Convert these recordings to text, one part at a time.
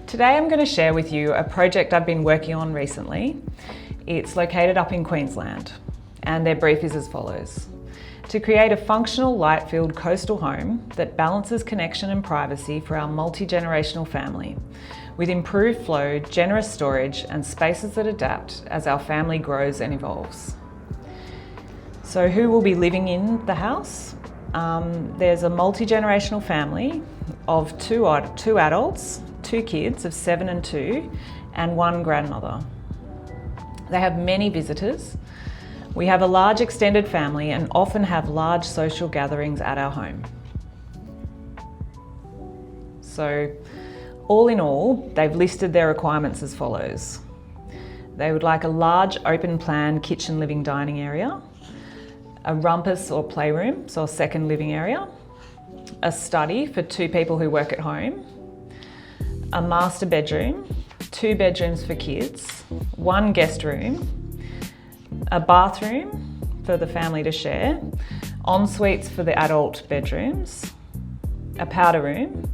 Today I'm going to share with you a project I've been working on recently. It's located up in Queensland, and their brief is as follows. To create a functional, light-filled coastal home that balances connection and privacy for our multi-generational family, with improved flow, generous storage, and spaces that adapt as our family grows and evolves. So who will be living in the house? There's a multi-generational family of two adults, 2 kids of 7 and 2, and 1 grandmother. They have many visitors. We have a large extended family and often have large social gatherings at our home. So, all in all, they've listed their requirements as follows. They would like a large open plan kitchen, living, dining area, a rumpus or playroom, so a second living area, a study for 2 people who work at home, a master bedroom, 2 bedrooms for kids, 1 guest room, a bathroom for the family to share, en-suites for the adult bedrooms, a powder room,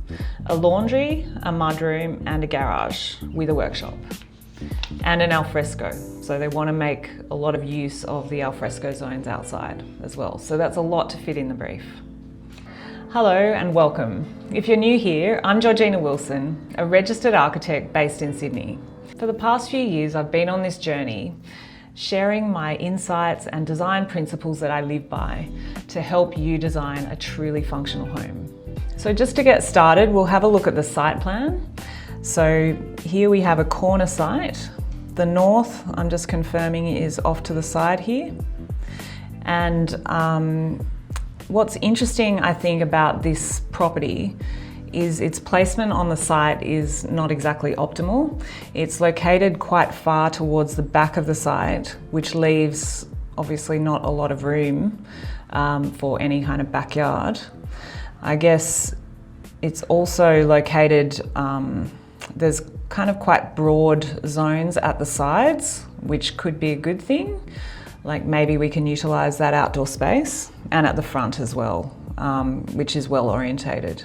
a laundry, a mudroom, and a garage with a workshop, and an alfresco. So they want to make a lot of use of the alfresco zones outside as well. So that's a lot to fit in the brief. Hello and welcome. If you're new here, I'm Georgina Wilson, a registered architect based in Sydney. For the past few years, I've been on this journey, sharing my insights and design principles that I live by to help you design a truly functional home. So just to get started, we'll have a look at the site plan. So here we have a corner site. The north, I'm just confirming, is off to the side here. And what's interesting, I think, about this property is its placement on the site is not exactly optimal. It's located quite far towards the back of the site, which leaves obviously not a lot of room for any kind of backyard. I guess it's also located, there's kind of quite broad zones at the sides, which could be a good thing. Like maybe we can utilise that outdoor space, and at the front as well, which is well orientated.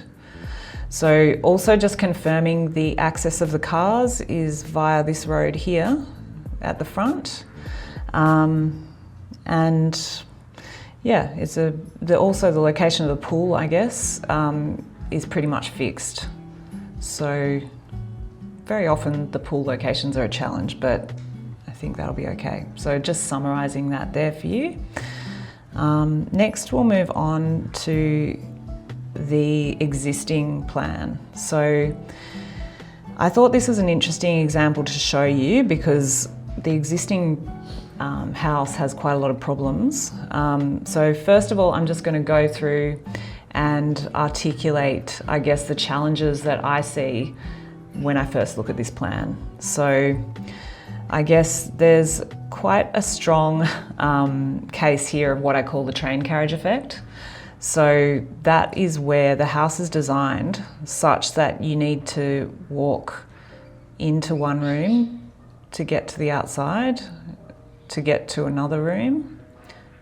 So also just confirming the access of the cars is via this road here at the front. And yeah, it's also the location of the pool, I guess, is pretty much fixed. So very often the pool locations are a challenge, but I think that'll be okay. So just summarising that there for you. Next we'll move on to the existing plan. So I thought this was an interesting example to show you because the existing house has quite a lot of problems. So first of all, I'm just going to go through and articulate, I guess, the challenges that I see when I first look at this plan. So I guess there's quite a strong case here of what I call the train carriage effect. So that is where the house is designed such that you need to walk into one room to get to the outside, to get to another room,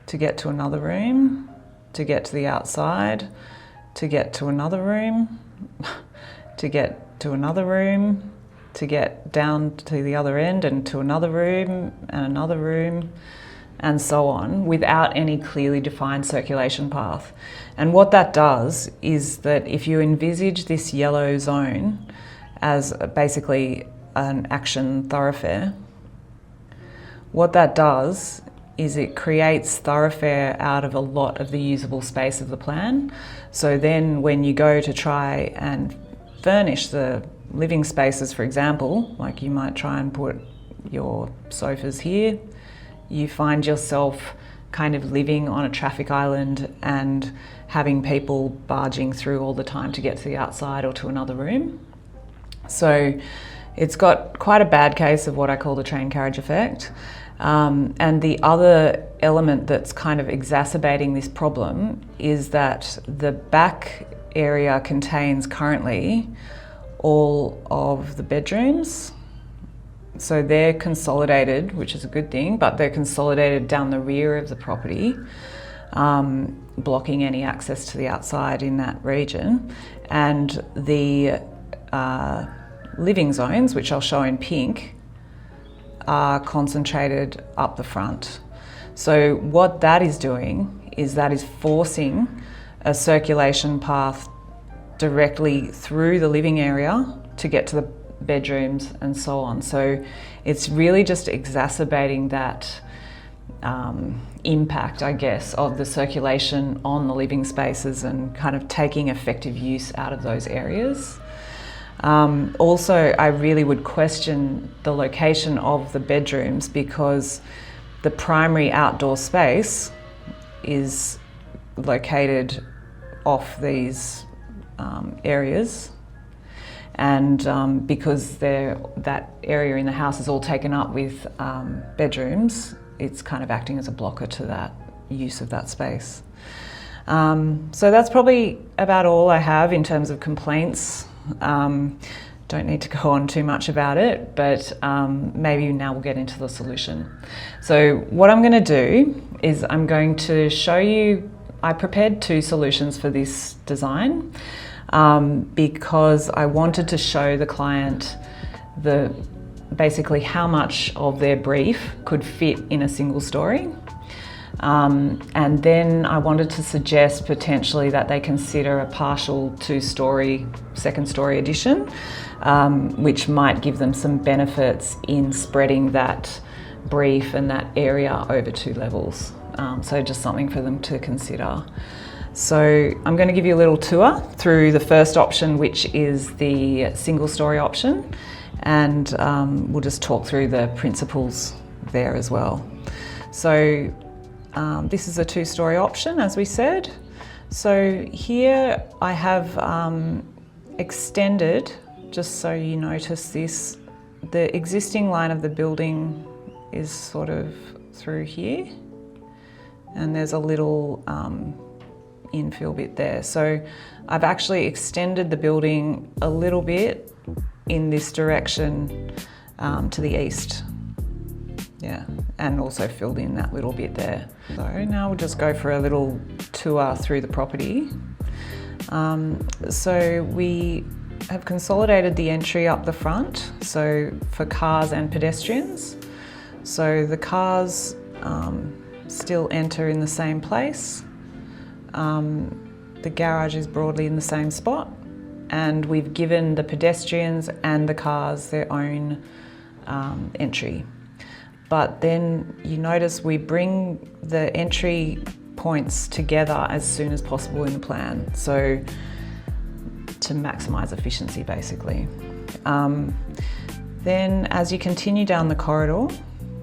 to get to another room, to get to the outside, to get to another room, to get to another room, to get down to the other end and to another room and another room, and so on, without any clearly defined circulation path. And what that does is that if you envisage this yellow zone as basically an action thoroughfare, what that does is it creates thoroughfare out of a lot of the usable space of the plan. So then when you go to try and furnish the living spaces, for example, like you might try and put your sofas here, you find yourself kind of living on a traffic island and having people barging through all the time to get to the outside or to another room. So it's got quite a bad case of what I call the train carriage effect. And the other element that's kind of exacerbating this problem is that the back area contains currently all of the bedrooms. So they're consolidated, which is a good thing, but they're consolidated down the rear of the property, blocking any access to the outside in that region. And the living zones, which I'll show in pink, are concentrated up the front. So what that is doing is that is forcing a circulation path directly through the living area to get to the bedrooms and so on. So it's really just exacerbating that impact, I guess, of the circulation on the living spaces and kind of taking effective use out of those areas. Also, I really would question the location of the bedrooms, because the primary outdoor space is located off these areas, and because that area in the house is all taken up with bedrooms, it's kind of acting as a blocker to that use of that space. So that's probably about all I have in terms of complaints. Don't need to go on too much about it, but maybe now we'll get into the solution. So what I'm going to do is I'm going to show you, I prepared 2 solutions for this design because I wanted to show the client basically how much of their brief could fit in a single story. And then I wanted to suggest potentially that they consider a partial 2-story, second story addition, which might give them some benefits in spreading that brief and that area over 2 levels. So just something for them to consider. So I'm going to give you a little tour through the first option, which is the single story option, and we'll just talk through the principles there as well. So this is a 2-story option, as we said. So here I have extended, just so you notice this, the existing line of the building is sort of through here, and there's a little infill bit there. So I've actually extended the building a little bit in this direction to the east. Yeah, and also filled in that little bit there. So now we'll just go for a little tour through the property. So we have consolidated the entry up the front, so for cars and pedestrians. So the cars still enter in the same place. The garage is broadly in the same spot, and we've given the pedestrians and the cars their own entry. But then you notice we bring the entry points together as soon as possible in the plan, so to maximise efficiency basically. Then as you continue down the corridor,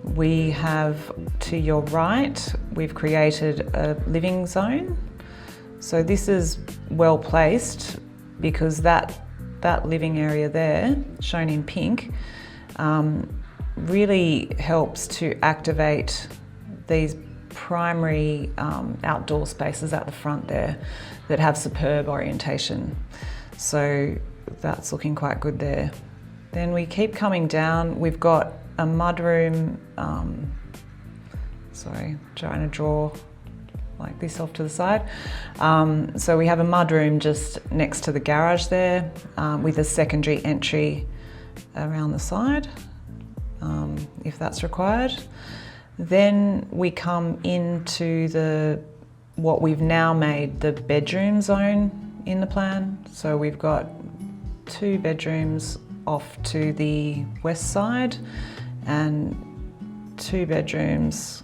we have to your right, we've created a living zone. So this is well placed because that living area there, shown in pink, really helps to activate these primary outdoor spaces at the front there that have superb orientation. So that's looking quite good there. Then we keep coming down, we've got a mudroom, sorry, trying to draw like this off to the side. So we have a mudroom just next to the garage there with a secondary entry around the side, if that's required. Then we come into what we've now made the bedroom zone in the plan. So we've got 2 bedrooms off to the west side and 2 bedrooms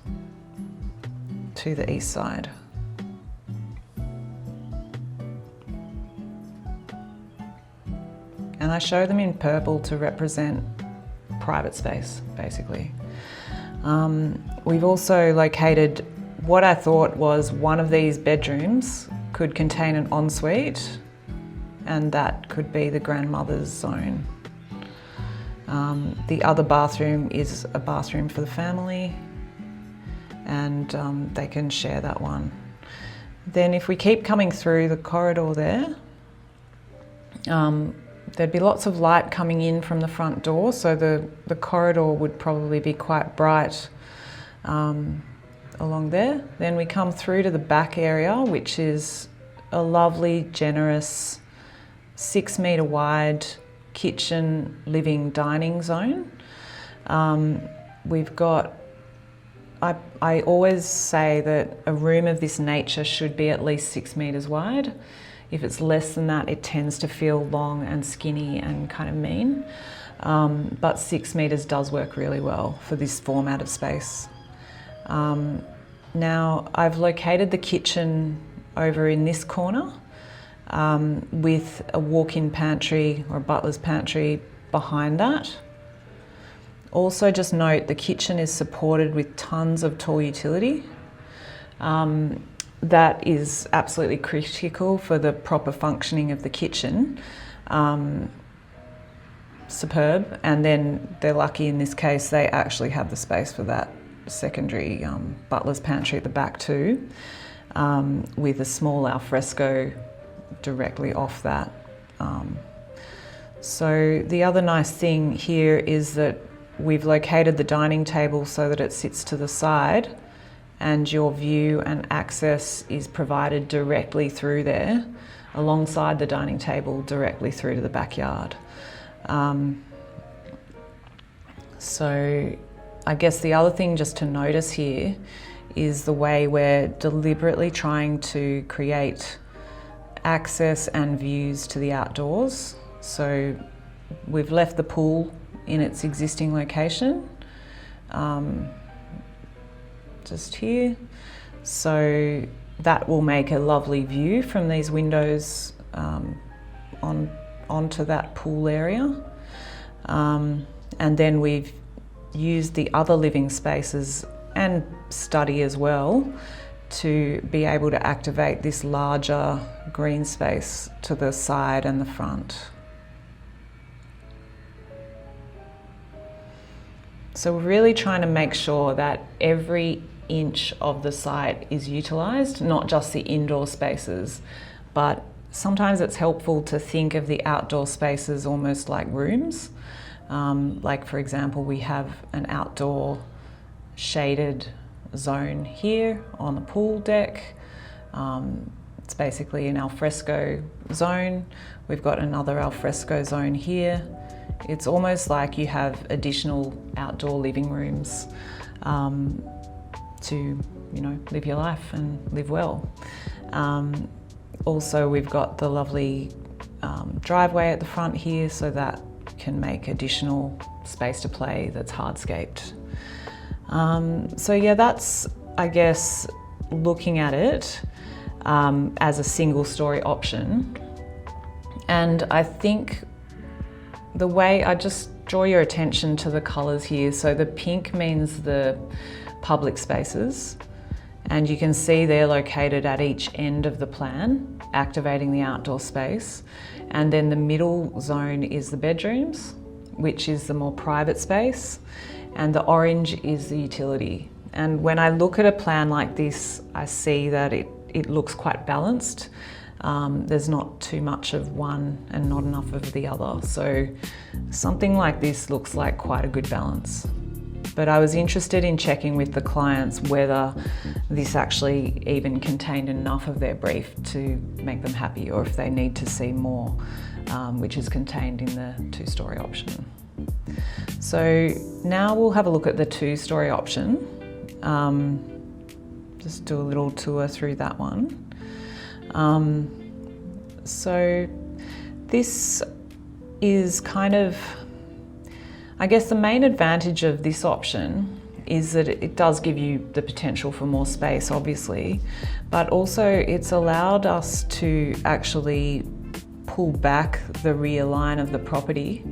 to the east side. And I show them in purple to represent private space, basically. We've also located what I thought was one of these bedrooms could contain an ensuite, and that could be the grandmother's zone. The other bathroom is a bathroom for the family, and they can share that one. Then if we keep coming through the corridor there, there'd be lots of light coming in from the front door, so the corridor would probably be quite bright along there. Then we come through to the back area, which is a lovely, generous 6 metre wide kitchen, living, dining zone. We've got, I always say that a room of this nature should be at least 6 metres wide. If it's less than that, it tends to feel long and skinny and kind of mean. But 6 metres does work really well for this format of space. Now, I've located the kitchen over in this corner with a walk-in pantry or a butler's pantry behind that. Also, just note the kitchen is supported with tons of tall utility. That is absolutely critical for the proper functioning of the kitchen. Superb. And then they're lucky in this case, they actually have the space for that secondary butler's pantry at the back too, with a small alfresco directly off that. So the other nice thing here is that we've located the dining table so that it sits to the side and your view and access is provided directly through there, alongside the dining table, directly through to the backyard. So I guess the other thing just to notice here is the way we're deliberately trying to create access and views to the outdoors. So we've left the pool in its existing location, just here. So that will make a lovely view from these windows onto that pool area. And then we've used the other living spaces and study as well to be able to activate this larger green space to the side and the front. So we're really trying to make sure that every inch of the site is utilised, not just the indoor spaces, but sometimes it's helpful to think of the outdoor spaces almost like rooms. Like for example, we have an outdoor shaded zone here on the pool deck. It's basically an alfresco zone. We've got another alfresco zone here. It's almost like you have additional outdoor living rooms to, live your life and live well. Also, we've got the lovely driveway at the front here, so that can make additional space to play that's hardscaped. So yeah, that's, I guess, looking at it as a single story option. And I think the way I just draw your attention to the colours here. So the pink means the public spaces, and you can see they're located at each end of the plan, activating the outdoor space. And then the middle zone is the bedrooms, which is the more private space, and the orange is the utility. And when I look at a plan like this, I see that it looks quite balanced. There's not too much of one and not enough of the other. So something like this looks like quite a good balance. But I was interested in checking with the clients whether this actually even contained enough of their brief to make them happy, or if they need to see more, which is contained in the 2-story option. So now we'll have a look at the 2-story option. Just do a little tour through that one. So this is kind of, I guess the main advantage of this option is that it does give you the potential for more space, obviously, but also it's allowed us to actually pull back the rear line of the property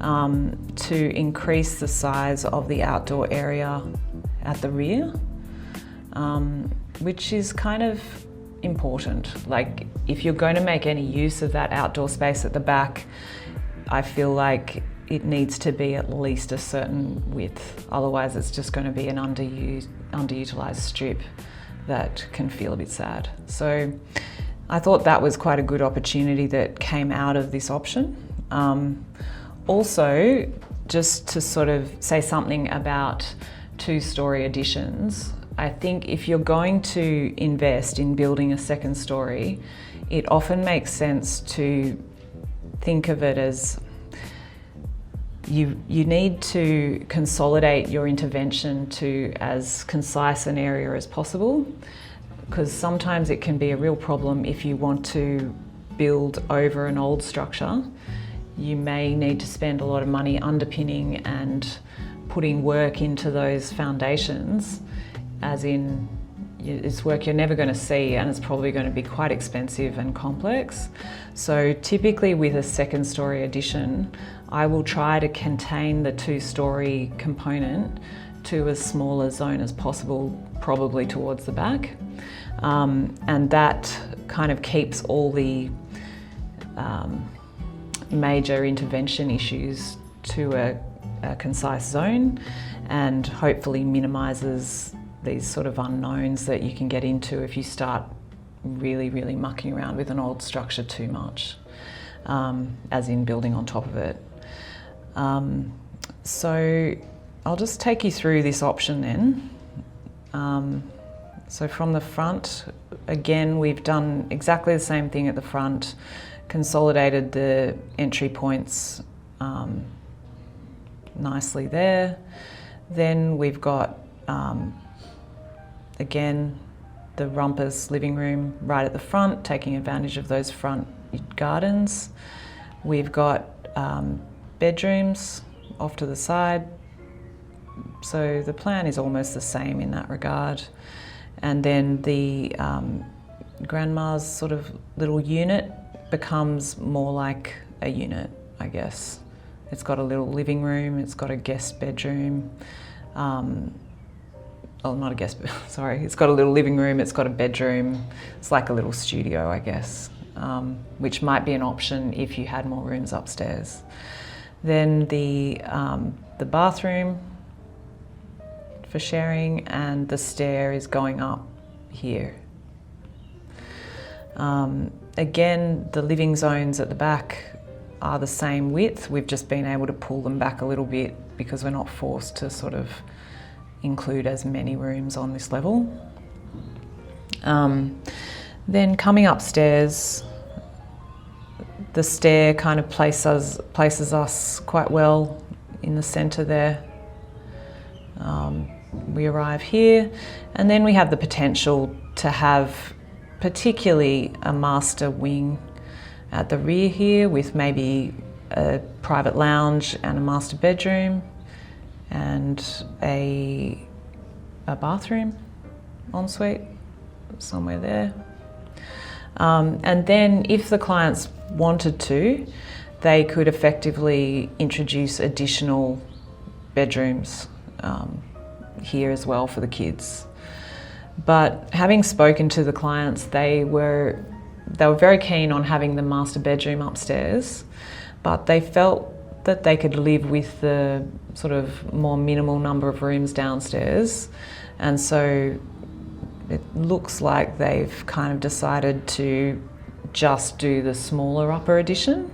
to increase the size of the outdoor area at the rear, which is kind of important. Like, if you're going to make any use of that outdoor space at the back, I feel like it needs to be at least a certain width. Otherwise, it's just going to be an underutilized strip that can feel a bit sad. So I thought that was quite a good opportunity that came out of this option. Also, just to sort of say something about 2-story additions, I think if you're going to invest in building a second story, it often makes sense to think of it as You need to consolidate your intervention to as concise an area as possible, because sometimes it can be a real problem if you want to build over an old structure. You may need to spend a lot of money underpinning and putting work into those foundations, as in it's work you're never going to see, and it's probably going to be quite expensive and complex. So typically with a second story addition, I will try to contain the 2-story component to as small a zone as possible, probably towards the back. And that kind of keeps all the major intervention issues to a concise zone, and hopefully minimises these sort of unknowns that you can get into if you start really mucking around with an old structure too much, as in building on top of it. So I'll just take you through this option then. So from the front, again, we've done exactly the same thing at the front, consolidated the entry points nicely there. Then we've got, again, the rumpus living room right at the front, taking advantage of those front gardens. We've got bedrooms off to the side. So the plan is almost the same in that regard. And then the grandma's sort of little unit becomes more like a unit, I guess. It's got a little living room, it's got a guest bedroom. Oh, not a guest, sorry. It's got a little living room, it's got a bedroom. It's like a little studio, I guess, which might be an option if you had more rooms upstairs. Then the bathroom for sharing, and the stair is going up here. Again, the living zones at the back are the same width. We've just been able to pull them back a little bit because we're not forced to sort of include as many rooms on this level. Then coming upstairs, the stair kind of places us quite well in the centre there. We arrive here, and then we have the potential to have particularly a master wing at the rear here, with maybe a private lounge and a master bedroom and a bathroom ensuite somewhere there. And then if the clients wanted to, they could effectively introduce additional bedrooms here as well for the kids. But having spoken to the clients, they were very keen on having the master bedroom upstairs, but they felt that they could live with the sort of more minimal number of rooms downstairs. And so it looks like they've kind of decided to just do the smaller upper addition.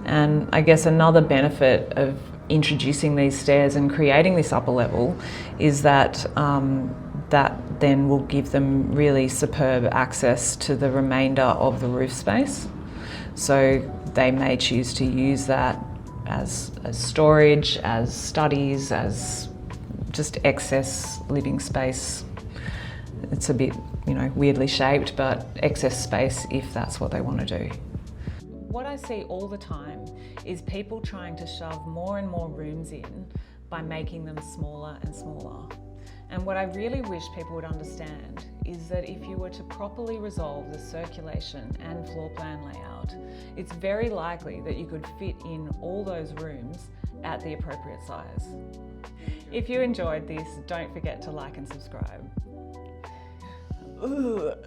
And I guess another benefit of introducing these stairs and creating this upper level is that that then will give them really superb access to the remainder of the roof space. So they may choose to use that as storage, as studies, as just excess living space. It's a bit, weirdly shaped, but excess space if that's what they want to do. What I see all the time is people trying to shove more and more rooms in by making them smaller and smaller. And what I really wish people would understand is that if you were to properly resolve the circulation and floor plan layout, it's very likely that you could fit in all those rooms at the appropriate size. If you enjoyed this, don't forget to like and subscribe. Ugh.